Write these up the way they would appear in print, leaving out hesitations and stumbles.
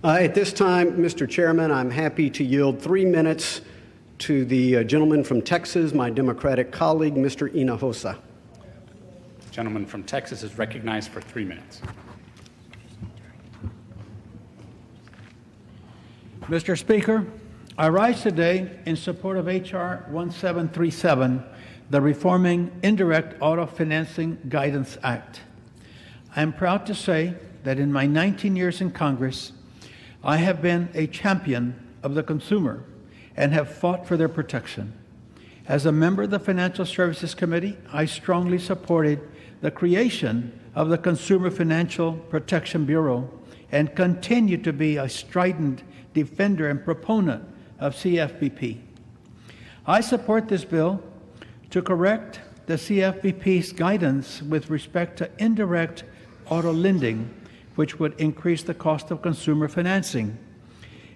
At this time, Mr. Chairman, I'm happy to yield 3 minutes to the gentleman from Texas, my Democratic colleague, Mr. Hinojosa. The gentleman from Texas is recognized for 3 minutes. Mr. Speaker, I rise today in support of H.R. 1737, the Reforming Indirect Auto Financing Guidance Act. I am proud to say that in my 19 years in Congress, I have been a champion of the consumer and have fought for their protection. As a member of the Financial Services Committee, I strongly supported the creation of the Consumer Financial Protection Bureau and continue to be a strident defender and proponent of CFPB. I support this bill to correct the CFPB's guidance with respect to indirect auto lending, which would increase the cost of consumer financing.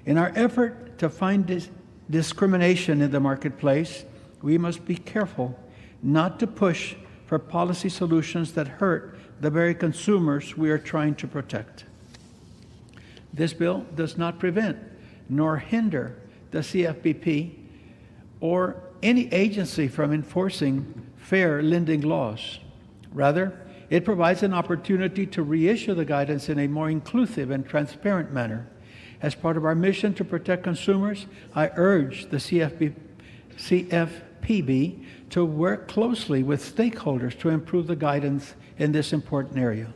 In our effort to find discrimination in the marketplace, we must be careful not to push for policy solutions that hurt the very consumers we are trying to protect. This bill does not prevent nor hinder the CFPB or any agency from enforcing fair lending laws. Rather, it provides an opportunity to reissue the guidance in a more inclusive and transparent manner. As part of our mission to protect consumers, I urge the CFPB to work closely with stakeholders to improve the guidance in this important area.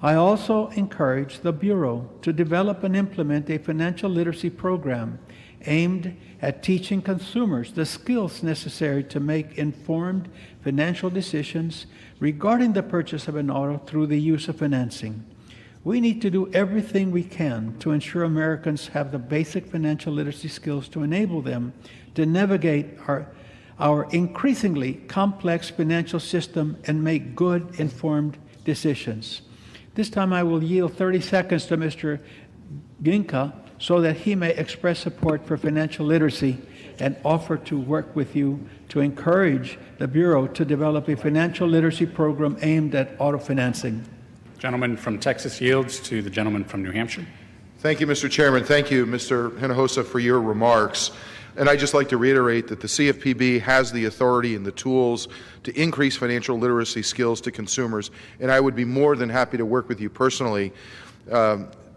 I also encourage the Bureau to develop and implement a financial literacy program aimed at teaching consumers the skills necessary to make informed financial decisions regarding the purchase of an auto through the use of financing. We need to do everything we can to ensure Americans have the basic financial literacy skills to enable them to navigate our increasingly complex financial system and make good, informed decisions. This time I will yield 30 seconds to Mr. Ginka so that he may express support for financial literacy and offer to work with you to encourage the Bureau to develop a financial literacy program aimed at auto financing. Gentleman from Texas yields to the gentleman from New Hampshire. Thank you, Mr. Chairman. Thank you, Mr. Hinojosa, for your remarks. And I'd just like to reiterate that the CFPB has the authority and the tools to increase financial literacy skills to consumers, and I would be more than happy to work with you personally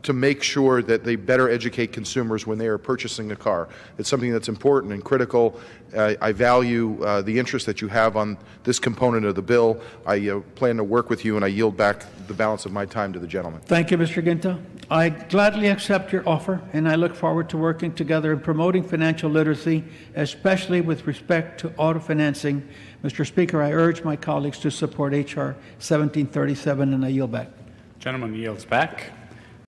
to make sure that they better educate consumers when they are purchasing a car. It's something that's important and critical. I value the interest that you have on this component of the bill. I plan to work with you, and I yield back the balance of my time to the gentleman. Thank you, Mr. Ginta. I gladly accept your offer, and I look forward to working together in promoting financial literacy, especially with respect to auto financing. Mr. Speaker, I urge my colleagues to support H.R. 1737, and I yield back. Gentleman yields back.